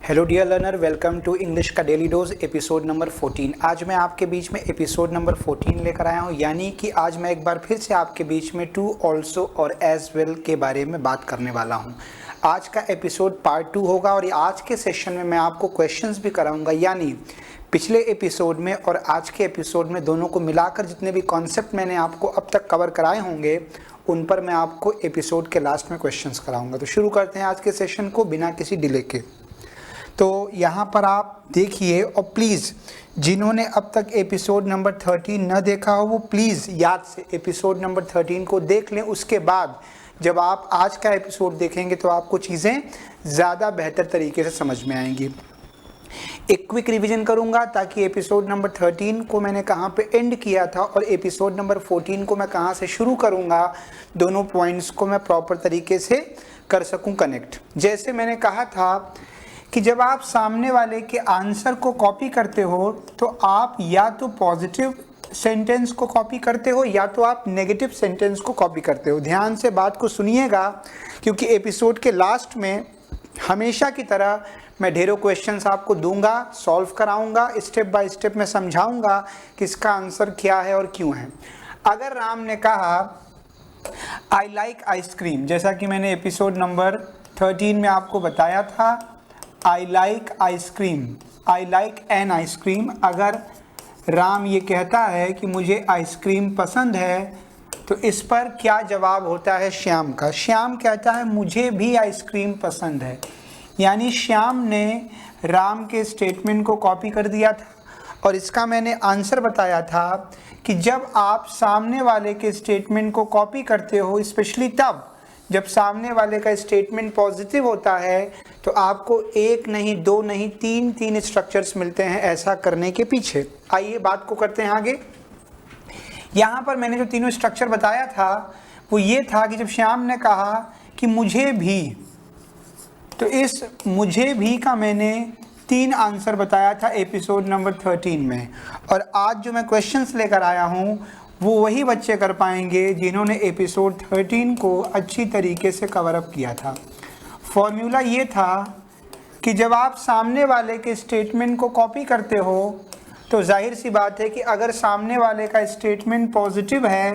Hello dear learner, welcome to English का daily dose episode number 14। आज मैं आपके बीच में एपिसोड नंबर 14 लेकर आया हूं, यानी कि आज मैं एक बार फिर से आपके बीच में टू, ऑल्सो और एज वेल के बारे में बात करने वाला हूं। आज का एपिसोड पार्ट 2 होगा और आज के सेशन में मैं आपको क्वेश्चंस भी कराऊंगा, यानी पिछले एपिसोड में और आज के एपिसोड में दोनों को मिलाकर जितने भी कॉन्सेप्ट मैंने आपको अब तक कवर कराए होंगे उन पर मैं आपको एपिसोड के लास्ट में क्वेश्चंस कराऊंगा। तो शुरू करते हैं आज के सेशन को बिना किसी डिले के। तो यहाँ पर आप देखिए, और प्लीज़ जिन्होंने अब तक एपिसोड नंबर 13 न देखा हो वो प्लीज़ याद से एपिसोड नंबर 13 को देख लें। उसके बाद जब आप आज का एपिसोड देखेंगे तो आपको चीज़ें ज़्यादा बेहतर तरीके से समझ में आएंगी। एक क्विक रिवीजन करूंगा ताकि एपिसोड नंबर 13 को मैंने कहाँ पे एंड किया था और एपिसोड नंबर 14 को मैं कहाँ से शुरू करूंगा, दोनों पॉइंट्स को मैं प्रॉपर तरीके से कर सकूं कनेक्ट। जैसे मैंने कहा था कि जब आप सामने वाले के आंसर को कॉपी करते हो तो आप या तो पॉजिटिव सेंटेंस को कॉपी करते हो या तो आप नेगेटिव सेंटेंस को कॉपी करते हो। ध्यान से बात को सुनिएगा, क्योंकि एपिसोड के लास्ट में हमेशा की तरह मैं ढेरों क्वेश्चंस आपको दूंगा, सॉल्व कराऊंगा, स्टेप बाय स्टेप मैं समझाऊंगा कि इसका आंसर क्या है और क्यों है। अगर राम ने कहा आई लाइक आइसक्रीम, जैसा कि मैंने एपिसोड नंबर 13 में आपको बताया था, I like ice cream, I like an ice cream. अगर राम ये कहता है कि मुझे आइसक्रीम पसंद है तो इस पर क्या जवाब होता है श्याम का? श्याम कहता है मुझे भी आइसक्रीम पसंद है। यानी श्याम ने राम के स्टेटमेंट को कॉपी कर दिया था और इसका मैंने आंसर बताया था कि जब आप सामने वाले के स्टेटमेंट को कॉपी करते हो, स्पेशली तब जब सामने वाले का स्टेटमेंट पॉजिटिव होता है, तो आपको एक नहीं, दो नहीं, तीन स्ट्रक्चर्स मिलते हैं ऐसा करने के पीछे। आइए बात को करते हैं आगे। यहाँ पर मैंने जो तीनों स्ट्रक्चर बताया था वो ये था कि जब श्याम ने कहा कि मुझे भी, तो इस मुझे भी का मैंने 3 आंसर बताया था एपिसोड नंबर 13 में। और आज जो मैं क्वेश्चंस लेकर आया हूँ वो वही बच्चे कर पाएंगे जिन्होंने एपिसोड 13 को अच्छी तरीके से कवर अप किया था। फॉर्मूला ये था कि जब आप सामने वाले के स्टेटमेंट को कॉपी करते हो तो जाहिर सी बात है कि अगर सामने वाले का स्टेटमेंट पॉजिटिव है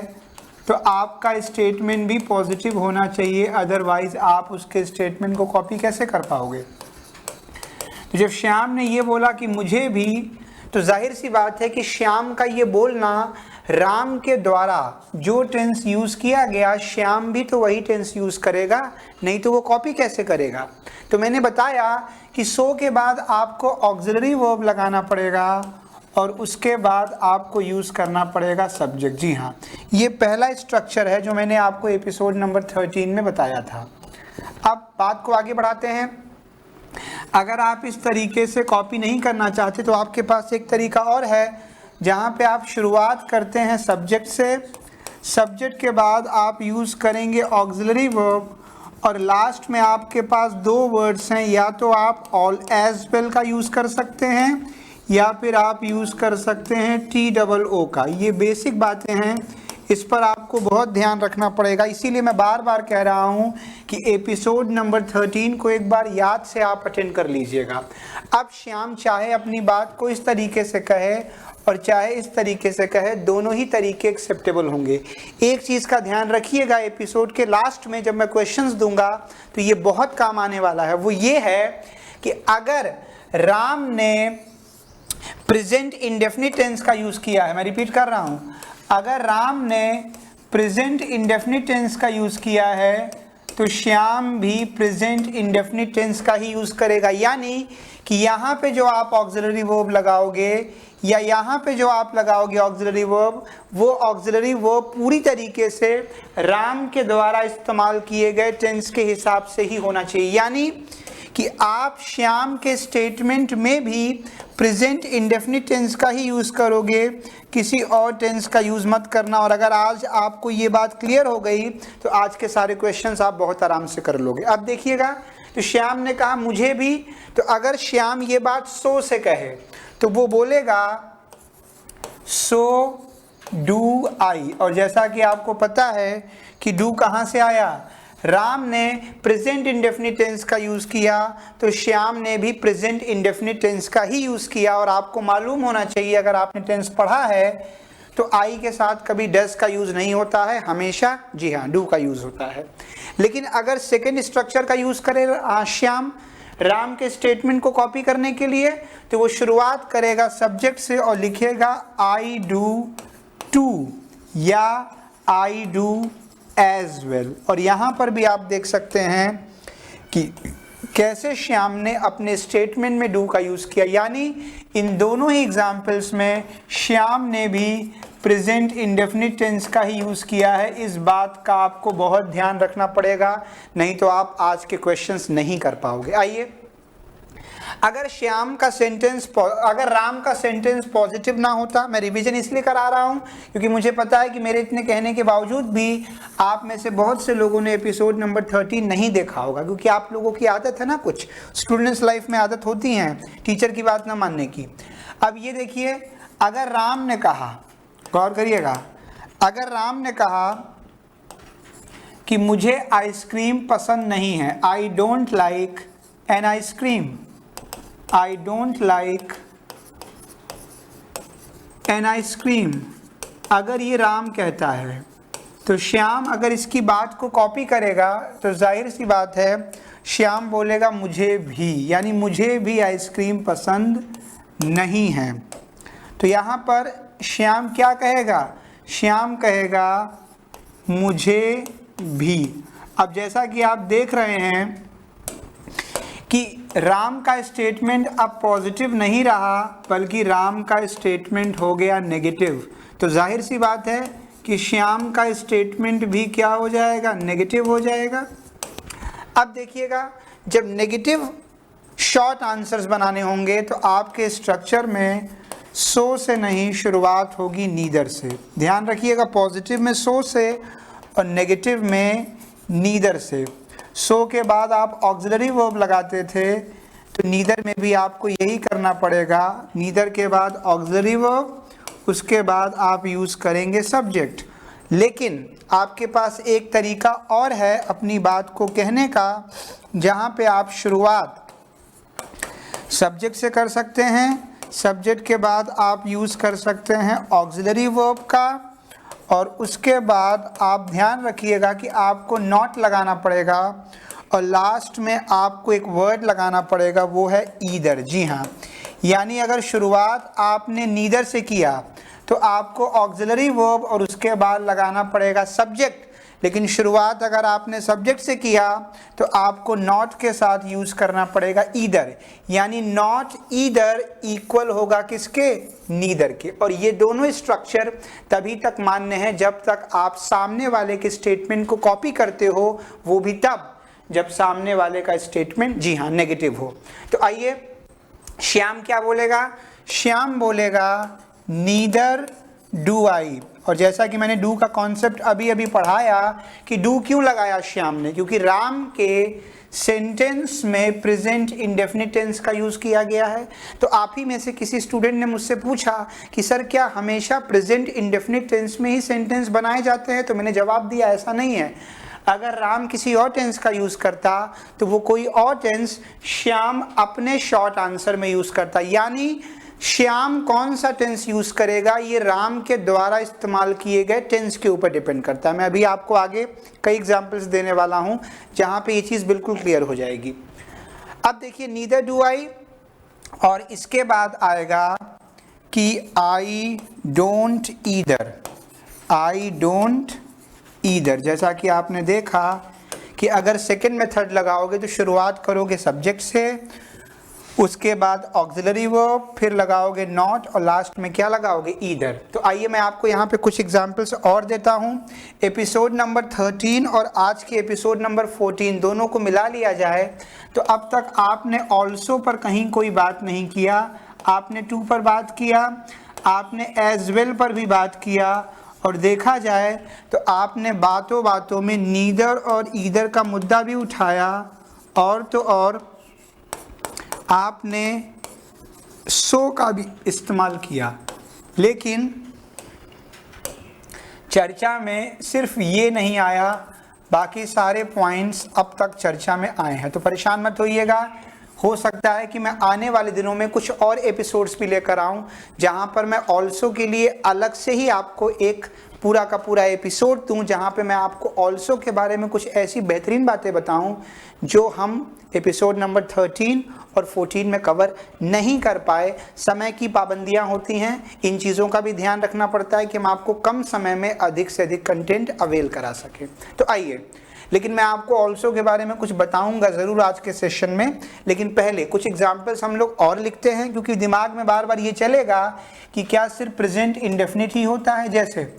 तो आपका स्टेटमेंट भी पॉजिटिव होना चाहिए, अदरवाइज आप उसके स्टेटमेंट को कॉपी कैसे कर पाओगे। तो जब श्याम ने ये बोला कि मुझे भी, तो जाहिर सी बात है कि श्याम का ये बोलना राम के द्वारा जो टेंस यूज किया गया, श्याम भी तो वही टेंस यूज करेगा, नहीं तो वो कॉपी कैसे करेगा। तो मैंने बताया कि सो के बाद आपको ऑक्सिलरी वर्ब लगाना पड़ेगा और उसके बाद आपको यूज करना पड़ेगा सब्जेक्ट। जी हाँ, ये पहला स्ट्रक्चर है जो मैंने आपको एपिसोड नंबर 13 में बताया था। अब बात को आगे बढ़ाते हैं। अगर आप इस तरीके से कॉपी नहीं करना चाहते तो आपके पास एक तरीका और है, जहाँ पे आप शुरुआत करते हैं सब्जेक्ट से, सब्जेक्ट के बाद आप यूज़ करेंगे ऑक्सिलरी वर्ब और लास्ट में आपके पास 2 वर्ड्स हैं, या तो आप ऑल एज वेल का यूज़ कर सकते हैं या फिर आप यूज़ कर सकते हैं TOO का। ये बेसिक बातें हैं, इस पर आपको बहुत ध्यान रखना पड़ेगा। इसीलिए मैं बार बार कह रहा हूँ कि एपिसोड नंबर 13 को एक बार याद से आप अटेंड कर लीजिएगा। अब श्याम चाहे अपनी बात को इस तरीके से कहे और चाहे इस तरीके से कहे, दोनों ही तरीके एक्सेप्टेबल होंगे। एक चीज़ का ध्यान रखिएगा, एपिसोड के लास्ट में जब मैं क्वेश्चंस दूंगा तो ये बहुत काम आने वाला है। वो ये है कि अगर राम ने प्रेजेंट इंडेफिनिट टेंस का यूज़ किया है, मैं रिपीट कर रहा हूँ, अगर राम ने प्रेजेंट इंडेफिनिट टेंस का यूज़ किया है तो श्याम भी प्रेजेंट इंडेफिनिट टेंस का ही यूज़ करेगा। यानी कि यहाँ पे जो आप ऑक्सिलरी वर्ब लगाओगे या यहाँ पे जो आप लगाओगे ऑक्सिलरी वर्ब, वो ऑक्सिलरी वर्ब पूरी तरीके से राम के द्वारा इस्तेमाल किए गए टेंस के हिसाब से ही होना चाहिए। यानी कि आप श्याम के स्टेटमेंट में भी प्रेजेंट इंडेफिनिट टेंस का ही यूज़ करोगे, किसी और टेंस का यूज़ मत करना। और अगर आज आपको ये बात क्लियर हो गई तो आज के सारे क्वेश्चंस आप बहुत आराम से कर लोगे। अब देखिएगा, तो श्याम ने कहा मुझे भी, तो अगर श्याम ये बात सो से कहे तो वो बोलेगा सो डू आई। और जैसा कि आपको पता है कि डू कहाँ से आया, राम ने प्रेजेंट इंडेफिनिट टेंस का यूज किया तो श्याम ने भी प्रेजेंट इंडेफिनिट टेंस का ही यूज किया। और आपको मालूम होना चाहिए, अगर आपने टेंस पढ़ा है तो आई के साथ कभी डज का यूज नहीं होता है, हमेशा जी हाँ डू का यूज होता है। लेकिन अगर सेकेंड स्ट्रक्चर का यूज करे श्याम राम के स्टेटमेंट को कॉपी करने के लिए, तो वो शुरुआत करेगा सब्जेक्ट से और लिखेगा आई डू टू या आई डू एज वेल। और यहां पर भी आप देख सकते हैं कि कैसे श्याम ने अपने स्टेटमेंट में डू का यूज किया, यानी इन दोनों ही एग्जाम्पल्स में श्याम ने भी प्रेजेंट इंडेफिनिट टेंस का ही यूज किया है। इस बात का आपको बहुत ध्यान रखना पड़ेगा, नहीं तो आप आज के क्वेश्चंस नहीं कर पाओगे। आइए, अगर राम का सेंटेंस पॉजिटिव ना होता, मैं रिवीजन इसलिए करा रहा हूं क्योंकि मुझे पता है कि मेरे इतने कहने के बावजूद भी आप में से बहुत से लोगों ने एपिसोड नंबर 13 नहीं देखा होगा, क्योंकि आप लोगों की आदत है ना, कुछ स्टूडेंट्स लाइफ में आदत होती है टीचर की बात ना मानने की। अब ये देखिए, अगर राम ने कहा, गौर करिएगा, अगर राम ने कहा कि मुझे आइसक्रीम पसंद नहीं है, I don't like an ice cream, I don't like an ice cream, अगर ये राम कहता है तो श्याम अगर इसकी बात को कॉपी करेगा तो जाहिर सी बात है श्याम बोलेगा मुझे भी, यानी मुझे भी आइसक्रीम पसंद नहीं है। तो यहाँ पर श्याम क्या कहेगा? श्याम कहेगा मुझे भी। अब जैसा कि आप देख रहे हैं कि राम का स्टेटमेंट अब पॉजिटिव नहीं रहा, बल्कि राम का स्टेटमेंट हो गया नेगेटिव। तो जाहिर सी बात है कि श्याम का स्टेटमेंट भी क्या हो जाएगा? नेगेटिव हो जाएगा। अब देखिएगा, जब नेगेटिव शॉर्ट आंसर्स बनाने होंगे तो आपके स्ट्रक्चर में सो से नहीं, शुरुआत होगी नीदर से। ध्यान रखिएगा, पॉजिटिव में सो से और नेगेटिव में नीदर से। सो के बाद आप ऑक्सिलरी वर्ब लगाते थे, तो नीदर में भी आपको यही करना पड़ेगा। नीदर के बाद ऑक्सिलरी वर्ब, उसके बाद आप यूज़ करेंगे सब्जेक्ट। लेकिन आपके पास एक तरीका और है अपनी बात को कहने का, जहाँ पे आप शुरुआत सब्जेक्ट से कर सकते हैं, सब्जेक्ट के बाद आप यूज़ कर सकते हैं ऑक्सिलरी वर्ब का, और उसके बाद आप ध्यान रखिएगा कि आपको नॉट लगाना पड़ेगा और लास्ट में आपको एक वर्ड लगाना पड़ेगा, वो है ईदर। जी हाँ, यानी अगर शुरुआत आपने नीदर से किया तो आपको ऑक्सिलरी वर्ब और उसके बाद लगाना पड़ेगा सब्जेक्ट। लेकिन शुरुआत अगर आपने सब्जेक्ट से किया तो आपको नॉट के साथ यूज़ करना पड़ेगा ईदर, यानी नॉट ईदर इक्वल होगा किसके? नीदर के। और ये दोनों स्ट्रक्चर तभी तक मान्य है जब तक आप सामने वाले के स्टेटमेंट को कॉपी करते हो, वो भी तब जब सामने वाले का स्टेटमेंट जी हाँ नेगेटिव हो। तो आइए, श्याम क्या बोलेगा? श्याम बोलेगा नीदर डू आई। और जैसा कि मैंने डू का कॉन्सेप्ट अभी पढ़ाया कि डू क्यों लगाया श्याम ने, क्योंकि राम के सेंटेंस में प्रेजेंट इंडेफिनिट टेंस का यूज़ किया गया है। तो आप ही में से किसी स्टूडेंट ने मुझसे पूछा कि सर क्या हमेशा प्रेजेंट इंडेफिनिट टेंस में ही सेंटेंस बनाए जाते हैं? तो मैंने जवाब दिया ऐसा नहीं है। अगर राम किसी और टेंस का यूज़ करता तो वो कोई और टेंस श्याम अपने शॉर्ट आंसर में यूज़ करता, यानी श्याम कौन सा टेंस यूज करेगा ये राम के द्वारा इस्तेमाल किए गए टेंस के ऊपर डिपेंड करता है। मैं अभी आपको आगे कई एग्जांपल्स देने वाला हूं जहां पे ये चीज़ बिल्कुल क्लियर हो जाएगी। अब देखिए, नीदर डू आई, और इसके बाद आएगा कि I don't either, I don't either. जैसा कि आपने देखा कि अगर सेकेंड मेथड लगाओगे तो शुरुआत करोगे सब्जेक्ट से, उसके बाद ऑक्सिलरी वर्ब, फिर लगाओगे नॉट, और लास्ट में क्या लगाओगे? ईदर। तो आइए मैं आपको यहाँ पे कुछ एग्जांपल्स और देता हूँ। एपिसोड नंबर 13 और आज के एपिसोड नंबर 14 दोनों को मिला लिया जाए तो अब तक आपने ऑल्सो पर कहीं कोई बात नहीं किया, आपने टू पर बात किया, आपने एज वेल पर भी बात किया, और देखा जाए तो आपने बातों बातों में नीदर और ईदर का मुद्दा भी उठाया, और तो और आपने सो का भी इस्तेमाल किया। लेकिन चर्चा में सिर्फ ये नहीं आया बाकी सारे पॉइंट्स अब तक चर्चा में आए हैं, तो परेशान मत होइएगा। हो सकता है कि मैं आने वाले दिनों में कुछ और एपिसोड्स भी लेकर आऊं जहां पर मैं ऑल्सो के लिए अलग से ही आपको एक पूरा का पूरा एपिसोड दूं, जहां पे मैं आपको ऑल्सो के बारे में कुछ ऐसी बेहतरीन बातें बताऊं जो हम एपिसोड नंबर 13 और 14 में कवर नहीं कर पाए। समय की पाबंदियां होती हैं, इन चीज़ों का भी ध्यान रखना पड़ता है कि हम आपको कम समय में अधिक से अधिक कंटेंट अवेल करा सकें। तो आइए, लेकिन मैं आपको ऑल्सो के बारे में कुछ बताऊंगा ज़रूर आज के सेशन में, लेकिन पहले कुछ एग्जाम्पल्स हम लोग और लिखते हैं, क्योंकि दिमाग में बार बार ये चलेगा कि क्या सिर्फ प्रेजेंट इंडेफिनिट ही होता है। जैसे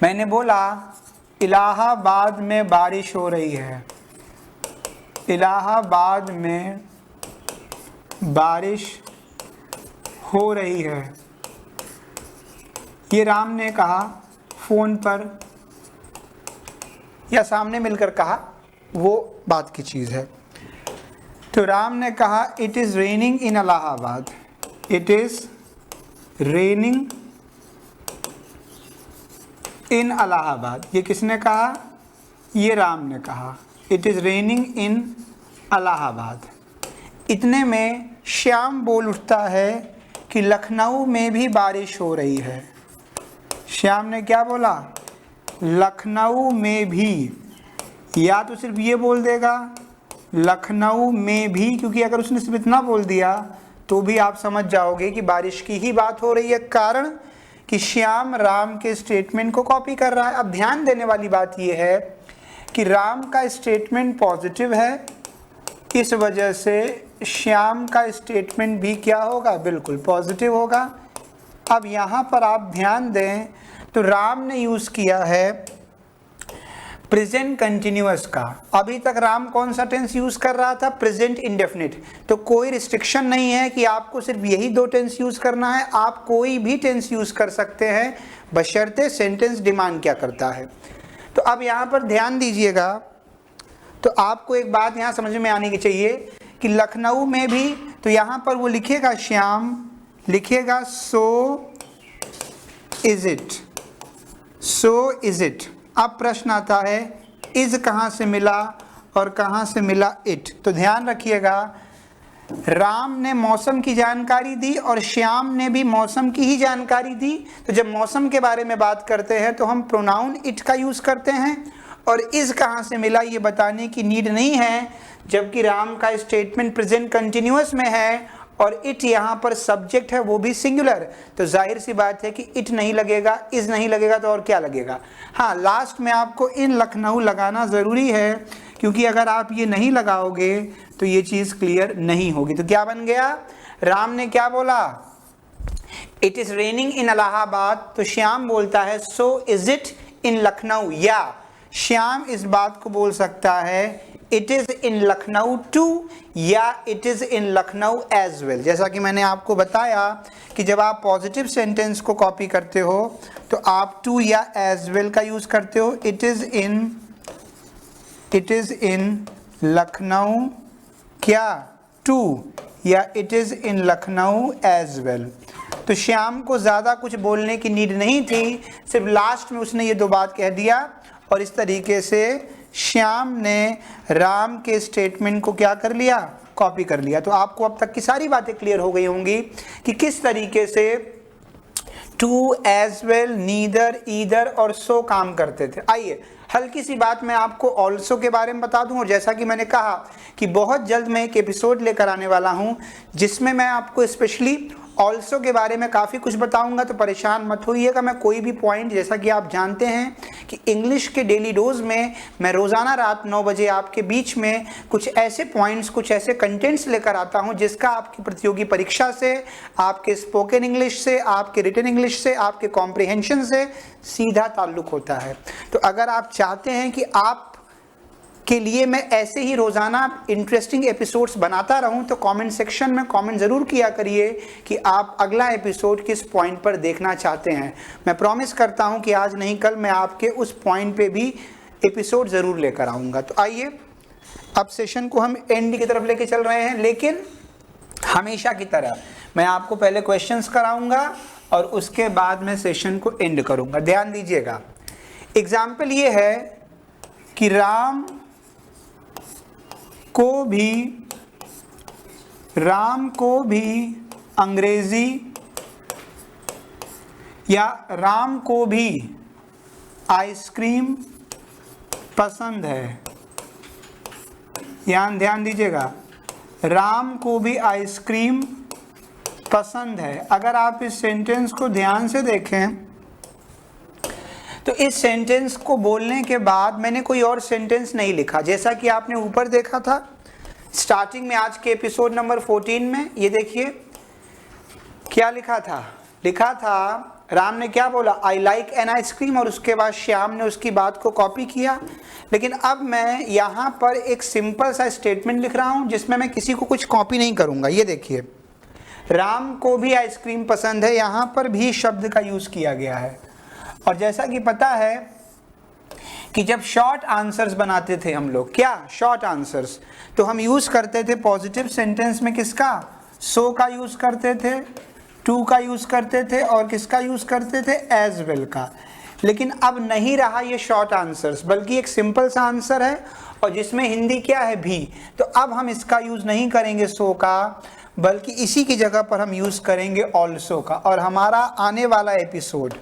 मैंने बोला इलाहाबाद में बारिश हो रही है, इलाहाबाद में बारिश हो रही है, ये राम ने कहा फ़ोन पर या सामने मिलकर कहा, वो बात की चीज़ है। तो राम ने कहा it is raining in Allahabad, it is raining in Allahabad. ये किसने कहा? ये राम ने कहा it is raining in Allahabad. इतने में श्याम बोल उठता है कि लखनऊ में भी बारिश हो रही है। श्याम ने क्या बोला? लखनऊ में भी। या तो सिर्फ ये बोल देगा लखनऊ में भी, क्योंकि अगर उसने सिर्फ इतना बोल दिया तो भी आप समझ जाओगे कि बारिश की ही बात हो रही है, कारण कि श्याम राम के स्टेटमेंट को कॉपी कर रहा है। अब ध्यान देने वाली बात यह है कि राम का स्टेटमेंट पॉजिटिव है, इस वजह से श्याम का स्टेटमेंट भी क्या होगा? बिल्कुल पॉजिटिव होगा। अब यहाँ पर आप ध्यान दें तो राम ने यूज़ किया है प्रेजेंट कंटिन्यूअस का। अभी तक राम कौन सा टेंस यूज़ कर रहा था? Present indefinite. तो कोई रिस्ट्रिक्शन नहीं है कि आपको सिर्फ यही दो टेंस यूज़ करना है, आप कोई भी टेंस यूज़ कर सकते हैं, बशर्ते सेंटेंस डिमांड क्या करता है। तो अब यहाँ पर ध्यान दीजिएगा, तो आपको एक बात यहाँ समझ में आनी चाहिए कि लखनऊ में भी, तो यहाँ पर वो लिखेगा श्याम, लिखेगा सो is it, so is it. अब प्रश्न आता है इज कहाँ से मिला और कहाँ से मिला इट? तो ध्यान रखिएगा, राम ने मौसम की जानकारी दी और श्याम ने भी मौसम की ही जानकारी दी। तो जब मौसम के बारे में बात करते हैं तो हम प्रोनाउन इट का यूज़ करते हैं, और इज कहाँ से मिला ये बताने की नीड नहीं है, जबकि राम का स्टेटमेंट प्रेजेंट कंटिन्यूअस में है और इट यहाँ पर सब्जेक्ट है, वो भी सिंगुलर। तो जाहिर सी बात है कि इट नहीं लगेगा, इज नहीं लगेगा, तो और क्या लगेगा? हाँ, लास्ट में आपको इन लखनऊ लगाना ज़रूरी है, क्योंकि अगर आप ये नहीं लगाओगे तो ये चीज़ क्लियर नहीं होगी। तो क्या बन गया? राम ने क्या बोला? It is raining in Allahabad. तो श्याम बोलता है so is it in Lucknow, या श्याम इस बात को बोल सकता है it is in Lucknow too, या it is in Lucknow as well. जैसा कि मैंने आपको बताया कि जब आप पॉजिटिव सेंटेंस को कॉपी करते हो तो आप टू या एज वेल का यूज़ करते हो। इट इज़ इन लखनऊ क्या? टू, या it is in Lucknow as well. तो श्याम को ज़्यादा कुछ बोलने की नीड नहीं थी, सिर्फ लास्ट में उसने ये दो बात कह दिया, और इस तरीके से श्याम ने राम के स्टेटमेंट को क्या कर लिया? कॉपी कर लिया। तो आपको अब तक की सारी बातें क्लियर हो गई होंगी कि किस तरीके से too, as well, neither, either और सो काम करते थे। आइए हल्की सी बात मैं आपको ऑल्सो के बारे में बता दूं, और जैसा कि मैंने कहा कि बहुत जल्द मैं एक एपिसोड लेकर आने वाला हूं जिसमें मैं आपको स्पेशली ऑल्सो के बारे में काफ़ी कुछ बताऊंगा। तो परेशान मत होइएगा, मैं कोई भी पॉइंट, जैसा कि आप जानते हैं कि इंग्लिश के डेली डोज में मैं रोज़ाना रात 9 बजे आपके बीच में कुछ ऐसे पॉइंट्स, कुछ ऐसे कंटेंट्स लेकर आता हूं जिसका आपकी प्रतियोगी परीक्षा से, आपके स्पोकन इंग्लिश से, आपके रिटन इंग्लिश से, आपके कॉम्प्रिहेंशन से सीधा ताल्लुक़ होता है। तो अगर आप चाहते हैं कि आप के लिए मैं ऐसे ही रोज़ाना इंटरेस्टिंग एपिसोड्स बनाता रहूं, तो कमेंट सेक्शन में कमेंट ज़रूर किया करिए कि आप अगला एपिसोड किस पॉइंट पर देखना चाहते हैं। मैं प्रॉमिस करता हूं कि आज नहीं कल मैं आपके उस पॉइंट पे भी एपिसोड ज़रूर लेकर आऊँगा। तो आइए अब सेशन को हम एंड की तरफ लेके चल रहे हैं, लेकिन हमेशा की तरह मैं आपको पहले क्वेश्चंस कराऊँगा और उसके बाद मैं सेशन को एंड करूँगा। ध्यान दीजिएगा, एग्जाम्पल ये है कि राम को भी अंग्रेजी या राम को भी आइसक्रीम पसंद है। यहाँ ध्यान दीजिएगा, राम को भी आइसक्रीम पसंद है। अगर आप इस सेंटेंस को ध्यान से देखें तो इस सेंटेंस को बोलने के बाद मैंने कोई और सेंटेंस नहीं लिखा, जैसा कि आपने ऊपर देखा था स्टार्टिंग में आज के एपिसोड नंबर 14 में। ये देखिए क्या लिखा था, राम ने क्या बोला, आई लाइक एन आइसक्रीम, और उसके बाद श्याम ने उसकी बात को कॉपी किया। लेकिन अब मैं यहाँ पर एक सिंपल सा स्टेटमेंट लिख रहा हूँ जिसमें मैं किसी को कुछ कॉपी नहीं करूँगा। ये देखिए, राम को भी आइसक्रीम पसंद है, यहाँ पर भी शब्द का यूज़ किया गया है। और जैसा कि पता है कि जब शॉर्ट आंसर्स बनाते थे हम लोग, क्या शॉर्ट आंसर्स, तो हम यूज़ करते थे पॉजिटिव सेंटेंस में किसका, सो का यूज़ करते थे, टू का यूज़ करते थे, और किसका यूज़ करते थे, एज वेल का। लेकिन अब नहीं रहा ये शॉर्ट आंसर्स, बल्कि एक सिंपल सा आंसर है और जिसमें हिंदी क्या है, भी। तो अब हम इसका यूज़ नहीं करेंगे सो का, बल्कि इसी की जगह पर हम यूज़ करेंगे ऑल्सो का। और हमारा आने वाला एपिसोड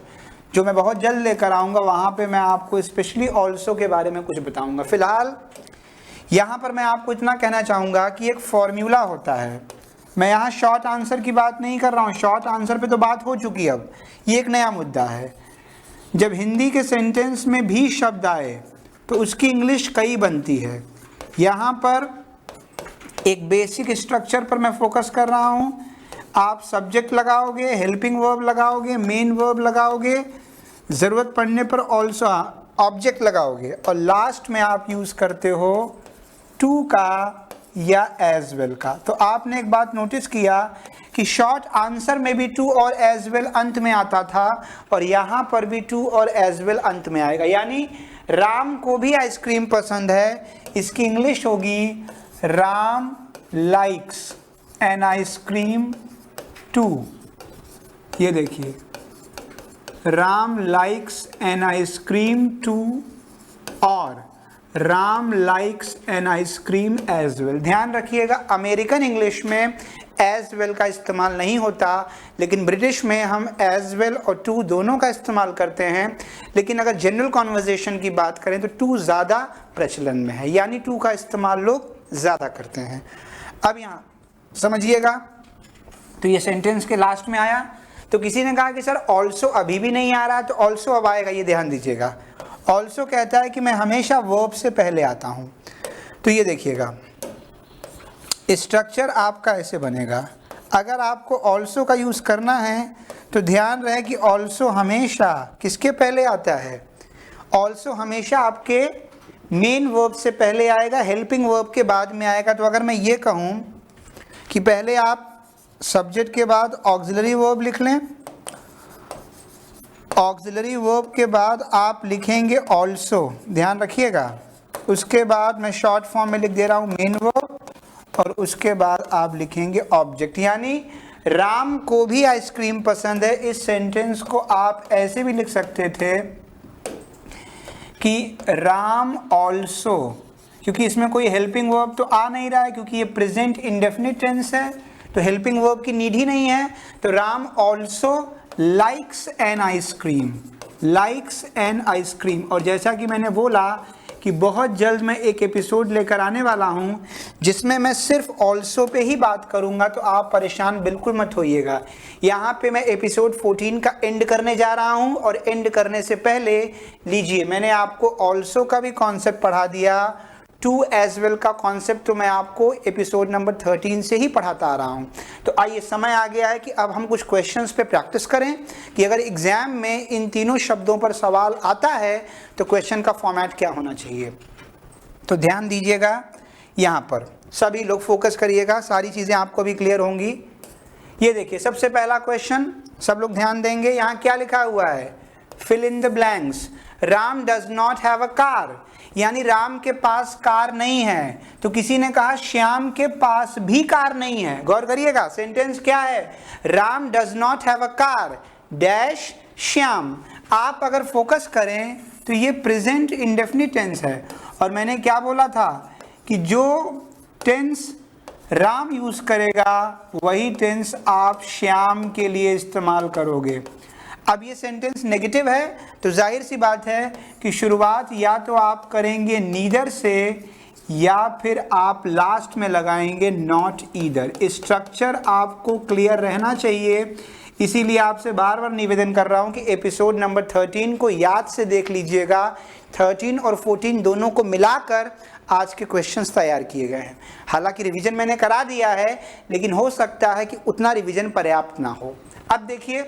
जो मैं बहुत जल्द लेकर आऊँगा, वहाँ पे मैं आपको स्पेशली ऑल्सो के बारे में कुछ बताऊँगा। फिलहाल यहाँ पर मैं आपको इतना कहना चाहूँगा कि एक फॉर्मूला होता है। मैं यहाँ शॉर्ट आंसर की बात नहीं कर रहा हूँ, शॉर्ट आंसर पे तो बात हो चुकी है। अब ये एक नया मुद्दा है, जब हिंदी के सेंटेंस में भी शब्द आए तो उसकी इंग्लिश कई बनती है। यहाँ पर एक बेसिक स्ट्रक्चर पर मैं फोकस कर रहा हूँ। आप सब्जेक्ट लगाओगे, हेल्पिंग वर्ब लगाओगे, मेन वर्ब लगाओगे, ज़रूरत पड़ने पर ऑल्सो ऑब्जेक्ट लगाओगे, और लास्ट में आप यूज़ करते हो टू का या एज वेल का। तो आपने एक बात नोटिस किया कि शॉर्ट आंसर में भी टू और एज वेल अंत में आता था, और यहाँ पर भी टू और एज वेल अंत में आएगा। यानी राम को भी आइसक्रीम पसंद है, इसकी इंग्लिश होगी Ram likes an ice cream too. ये देखिए, Ram likes an ice cream too और Ram likes an ice cream as well. ध्यान रखिएगा, अमेरिकन इंग्लिश में एज वेल का इस्तेमाल नहीं होता, लेकिन ब्रिटिश में हम एज वेल और टू दोनों का इस्तेमाल करते हैं। लेकिन अगर जनरल कॉन्वर्जेशन की बात करें तो टू ज़्यादा प्रचलन में है, यानी टू का इस्तेमाल लोग ज़्यादा करते हैं। अब यहाँ समझिएगा, तो ये सेंटेंस के लास्ट में आया, तो किसी ने कहा कि सर ऑल्सो अभी भी नहीं आ रहा, तो ऑल्सो अब आएगा। ये ध्यान दीजिएगा, ऑल्सो कहता है कि मैं हमेशा वर्ब से पहले आता हूँ। तो ये देखिएगा, स्ट्रक्चर आपका ऐसे बनेगा। अगर आपको ऑल्सो का यूज़ करना है तो ध्यान रहे कि ऑल्सो हमेशा किसके पहले आता है, ऑल्सो हमेशा आपके मेन वर्ब से पहले आएगा, हेल्पिंग वर्ब के बाद में आएगा। तो अगर मैं ये कहूँ कि पहले आप सब्जेक्ट के बाद ऑक्सिलरी वर्ब लिख लें, ऑक्सिलरी वर्ब के बाद आप लिखेंगे ऑल्सो, ध्यान रखिएगा। उसके बाद मैं शॉर्ट फॉर्म में लिख दे रहा हूँ मेन वर्ब, और उसके बाद आप लिखेंगे ऑब्जेक्ट। यानी राम को भी आइसक्रीम पसंद है। इस सेंटेंस को आप ऐसे भी लिख सकते थे कि राम ऑल्सो, क्योंकि इसमें कोई हेल्पिंग वर्ब तो आ नहीं रहा है, क्योंकि ये प्रेजेंट इंडेफिनिट टेंस है, तो हेल्पिंग वर्ब की नीड ही नहीं है। तो Ram also likes an ice cream, likes an ice cream. और जैसा कि मैंने बोला कि बहुत जल्द मैं एक एपिसोड लेकर आने वाला हूं जिसमें मैं सिर्फ ऑल्सो पे ही बात करूंगा, तो आप परेशान बिल्कुल मत होइएगा। यहाँ पे मैं एपिसोड 14 का एंड करने जा रहा हूं, और एंड करने से पहले लीजिए, मैंने आपको ऑल्सो का भी कॉन्सेप्ट पढ़ा दिया, टू एज वेल का कॉन्सेप्ट तो मैं आपको एपिसोड नंबर 13 से ही पढ़ाता आ रहा हूं। तो आइए, समय आ गया है कि अब हम कुछ क्वेश्चंस पे प्रैक्टिस करें कि अगर एग्जाम में इन तीनों शब्दों पर सवाल आता है तो क्वेश्चन का फॉर्मेट क्या होना चाहिए। तो ध्यान दीजिएगा, यहाँ पर सभी लोग फोकस करिएगा, सारी चीज़ें आपको भी क्लियर होंगी। ये देखिए, सबसे पहला क्वेश्चन, सब लोग ध्यान देंगे। यहाँ क्या लिखा हुआ है, fill in the blanks. Ram does not have a car, यानी राम के पास कार नहीं है। तो किसी ने कहा श्याम के पास भी कार नहीं है। गौर करिएगा, सेंटेंस क्या है, Ram does not have a car dash Shyam. आप अगर फोकस करें तो ये प्रेजेंट इंडेफिनिट टेंस है। और मैंने क्या बोला था कि जो टेंस राम यूज करेगा वही टेंस आप श्याम के लिए इस्तेमाल करोगे। अब ये सेंटेंस नेगेटिव है तो जाहिर सी बात है कि शुरुआत या तो आप करेंगे नीदर से या फिर आप लास्ट में लगाएंगे नॉट ईदर। स्ट्रक्चर आपको क्लियर रहना चाहिए, इसीलिए आपसे बार बार निवेदन कर रहा हूं कि एपिसोड नंबर 13 को याद से देख लीजिएगा। 13 और 14 दोनों को मिलाकर आज के क्वेश्चंस तैयार किए गए हैं। हालांकि रिवीजन मैंने करा दिया है, लेकिन हो सकता है कि उतना रिवीजन पर्याप्त ना हो। अब देखिए,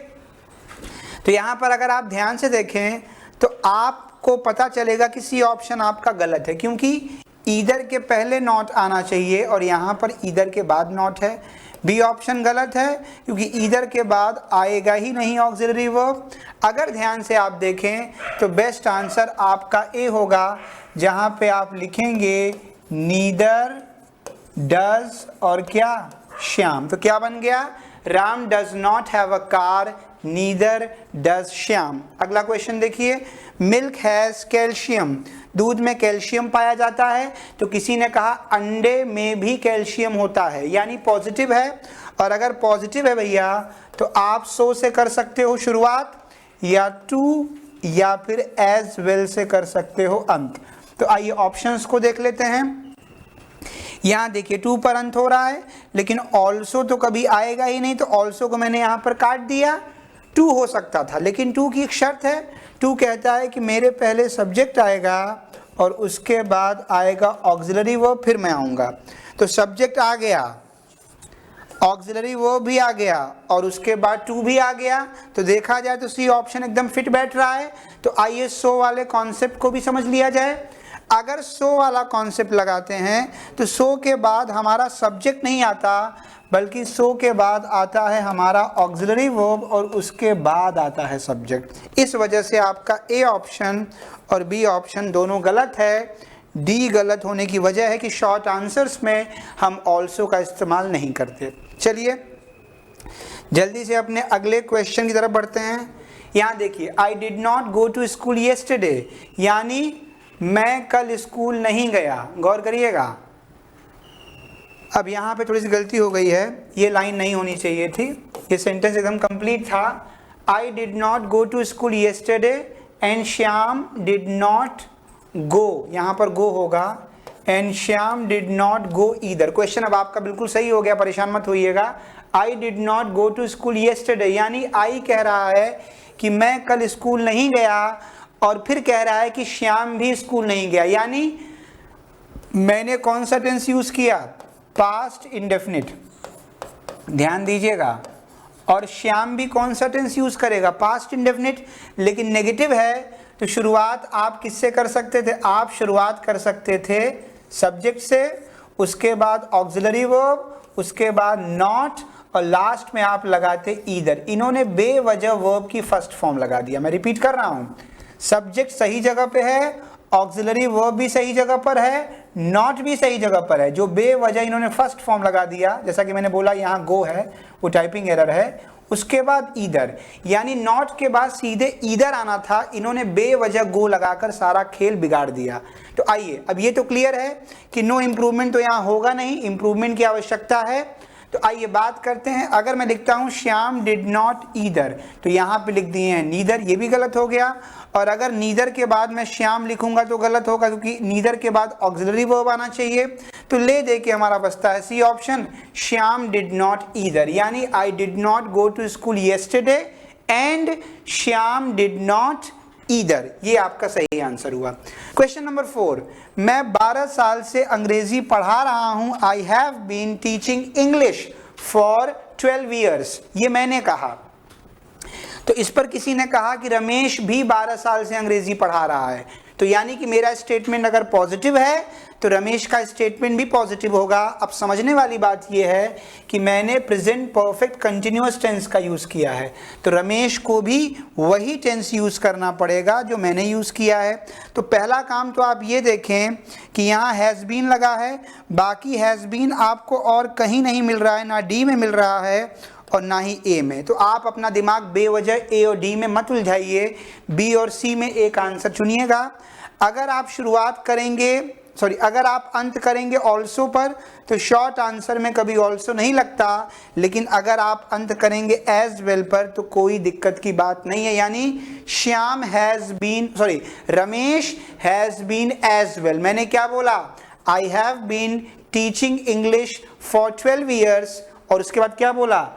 तो यहाँ पर अगर आप ध्यान से देखें तो आपको पता चलेगा कि सी ऑप्शन आपका गलत है, क्योंकि ईदर के पहले नॉट आना चाहिए और यहाँ पर ईदर के बाद नॉट है। बी ऑप्शन गलत है क्योंकि ईदर के बाद आएगा ही नहीं ऑक्सिलरी वर्ब। अगर ध्यान से आप देखें तो बेस्ट आंसर आपका ए होगा, जहाँ पे आप लिखेंगे नीदर डज और क्या श्याम। तो क्या बन गया, Ram does not have a car, neither does Shyam. अगला क्वेश्चन देखिए, मिल्क हैज कैल्शियम, दूध में कैल्शियम पाया जाता है। तो किसी ने कहा अंडे में भी कैल्शियम होता है, यानी पॉजिटिव है। और अगर पॉजिटिव है भैया तो आप सो से कर सकते हो शुरुआत, या टू या फिर एज वेल से कर सकते हो अंत। तो आइए ऑप्शंस को देख लेते हैं। यहाँ देखिए टू पर अंत हो रहा है, लेकिन ऑल्सो तो कभी आएगा ही नहीं, तो ऑल्सो को मैंने यहाँ पर काट दिया। टू हो सकता था, लेकिन टू की एक शर्त है, टू कहता है कि मेरे पहले सब्जेक्ट आएगा और उसके बाद आएगा ऑक्सिलरी वर्ब, फिर मैं आऊँगा। तो सब्जेक्ट आ गया, ऑक्सिलरी वर्ब भी आ गया और उसके बाद टू भी आ गया। तो देखा जाए तो सी ऑप्शन एकदम फिट बैठ रहा है। तो आइए सो वाले कॉन्सेप्ट को भी समझ लिया जाए। अगर सो वाला कॉन्सेप्ट लगाते हैं तो सो के बाद हमारा सब्जेक्ट नहीं आता, बल्कि सो के बाद आता है हमारा ऑक्सिलरी वर्ब और उसके बाद आता है सब्जेक्ट। इस वजह से आपका ए ऑप्शन और बी ऑप्शन दोनों गलत है। डी गलत होने की वजह है कि शॉर्ट आंसर्स में हम ऑल्सो का इस्तेमाल नहीं करते। चलिए जल्दी से अपने अगले क्वेश्चन की तरफ बढ़ते हैं। यहाँ देखिए, I did not go to school yesterday, यानी मैं कल स्कूल नहीं गया। गौर करिएगा, अब यहाँ पे थोड़ी सी गलती हो गई है, ये लाइन नहीं होनी चाहिए थी, ये सेंटेंस एकदम कंप्लीट था। I did not go to school yesterday and Shyam did not go, यहाँ पर गो होगा, and Shyam did not go either. Question अब आपका बिल्कुल सही हो गया, परेशान मत होइएगा। I did not go to school yesterday, यानी आई कह रहा है कि मैं कल स्कूल नहीं गया, और फिर कह रहा है कि श्याम भी स्कूल नहीं गया, यानी मैंने कौन सा टेंस यूज किया, पास्ट इंडेफिनिट, ध्यान दीजिएगा। और श्याम भी कौन सा टेंस यूज करेगा, पास्ट इंडेफिनिट, लेकिन नेगेटिव है। तो शुरुआत आप किससे कर सकते थे, आप शुरुआत कर सकते थे सब्जेक्ट से, उसके बाद ऑक्सिलरी वर्ब, उसके बाद नॉट, और लास्ट में आप लगाते ईदर। इन्होंने बेवजह वर्ब की फर्स्ट फॉर्म लगा दिया। मैं रिपीट कर रहा हूं, सब्जेक्ट सही जगह पे है, ऑक्सिलरी वर्ब भी सही जगह पर है, नॉट भी सही जगह पर है। जो बेवजह इन्होंने फर्स्ट फॉर्म लगा दिया, जैसा कि मैंने बोला यहाँ गो है, वो टाइपिंग एरर है। उसके बाद ईदर, यानी नॉट के बाद सीधे ईदर आना था, इन्होंने बेवजह गो लगाकर सारा खेल बिगाड़ दिया। तो आइए, अब ये तो क्लियर है कि नो इम्प्रूवमेंट तो यहाँ होगा नहीं, इम्प्रूवमेंट की आवश्यकता है। तो आइए बात करते हैं। अगर मैं लिखता हूं श्याम डिड नॉट ईदर, तो यहाँ पे लिख दिए हैं नीदर, ये भी गलत हो गया। और अगर नीदर के बाद मैं श्याम लिखूंगा तो गलत होगा, क्योंकि नीदर के बाद ऑक्सिलरी वर्ब आना चाहिए। तो ले दे के हमारा बचता है C option, Shyam did not either, यानी I did not go to school yesterday and Shyam did not either. ये आपका सही आंसर हुआ। क्वेश्चन नंबर 4, मैं 12 साल से अंग्रेजी पढ़ा रहा हूं। I have been teaching English for 12 years, ये मैंने कहा। तो इस पर किसी ने कहा कि रमेश भी 12 साल से अंग्रेजी पढ़ा रहा है। तो यानी कि मेरा स्टेटमेंट अगर पॉजिटिव है तो रमेश का स्टेटमेंट भी पॉजिटिव होगा। अब समझने वाली बात यह है कि मैंने प्रेजेंट परफेक्ट कंटिन्यूअस टेंस का यूज़ किया है, तो रमेश को भी वही टेंस यूज़ करना पड़ेगा जो मैंने यूज़ किया है। तो पहला काम तो आप ये देखें कि यहाँ हैज़ बीन लगा है, बाकी हैज़ बीन आपको और कहीं नहीं मिल रहा है, ना डी में मिल रहा है और ना ही ए में। तो आप अपना दिमाग बेवजह ए और डी में मत उलझाइए, बी और सी में एक आंसर चुनिएगा। अगर आप शुरुआत करेंगे अगर आप अंत करेंगे ऑल्सो पर तो शॉर्ट आंसर में कभी ऑल्सो नहीं लगता, लेकिन अगर आप अंत करेंगे एज वेल पर तो कोई दिक्कत की बात नहीं है। यानी Shyam has been Ramesh has been as well. मैंने क्या बोला? I have been teaching English for 12 years और उसके बाद क्या बोला?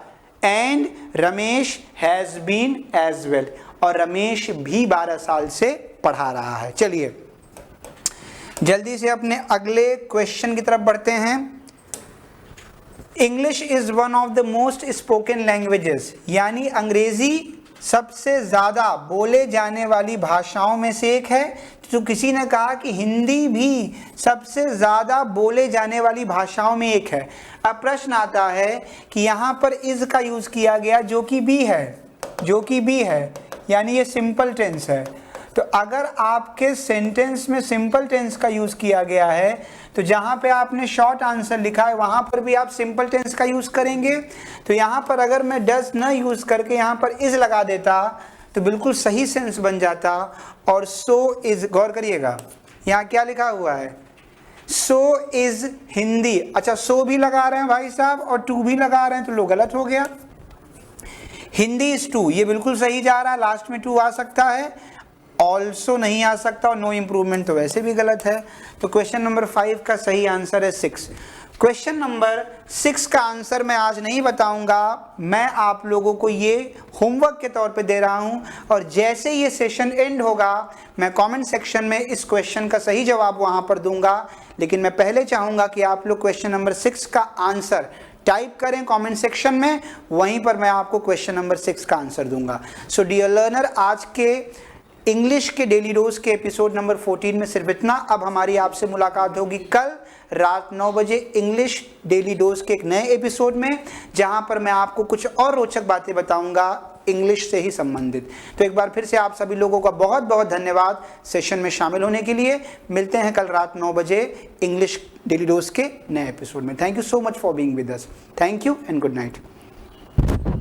And Ramesh has been as well. और रमेश भी 12 साल से पढ़ा रहा है। चलिए जल्दी से अपने अगले क्वेश्चन की तरफ बढ़ते हैं। English is one of the most spoken languages, यानी अंग्रेजी सबसे ज़्यादा बोले जाने वाली भाषाओं में से एक है। तो किसी ने कहा कि हिंदी भी सबसे ज़्यादा बोले जाने वाली भाषाओं में एक है। अब प्रश्न आता है कि यहाँ पर इज का यूज़ किया गया जो कि बी है, यानी ये सिंपल टेंस है। तो अगर आपके सेंटेंस में सिंपल टेंस का यूज़ किया गया है तो जहाँ पे आपने शॉर्ट आंसर लिखा है वहाँ पर भी आप सिंपल टेंस का यूज़ करेंगे। तो यहाँ पर अगर मैं डज न यूज़ करके यहाँ पर इज लगा देता तो बिल्कुल सही सेंस बन जाता। और सो इज, गौर करिएगा यहाँ क्या लिखा हुआ है? So is Hindi. अच्छा, सो भी लगा रहे हैं भाई साहब और टू भी लगा रहे हैं तो लो गलत हो गया। हिंदी इज टू, ये बिल्कुल सही जा रहा है, लास्ट में टू आ सकता है, ऑल्सो नहीं आ सकता, और नो इम्प्रूवमेंट तो वैसे भी गलत है। तो क्वेश्चन नंबर 5 का सही आंसर है 6। क्वेश्चन नंबर 6 का आंसर मैं आज नहीं बताऊंगा, मैं आप लोगों को ये होमवर्क के तौर पे दे रहा हूं, और जैसे ये सेशन एंड होगा मैं कमेंट सेक्शन में इस क्वेश्चन का सही जवाब वहां पर दूंगा। लेकिन मैं पहले चाहूंगा कि आप लोग क्वेश्चन नंबर 6 का आंसर टाइप करें कमेंट सेक्शन में, वहीं पर मैं आपको क्वेश्चन नंबर 6 का आंसर दूंगा। सो डियर लर्नर, आज के इंग्लिश के डेली डोज के एपिसोड नंबर 14 में सिर्फ इतना। अब हमारी आपसे मुलाकात होगी कल रात 9 बजे इंग्लिश डेली डोज के एक नए एपिसोड में, जहां पर मैं आपको कुछ और रोचक बातें बताऊंगा इंग्लिश से ही संबंधित। तो एक बार फिर से आप सभी लोगों का बहुत बहुत धन्यवाद सेशन में शामिल होने के लिए। मिलते हैं कल रात 9 बजे इंग्लिश डेली डोज के नए एपिसोड में। Thank you so much for being with us. Thank you and good night.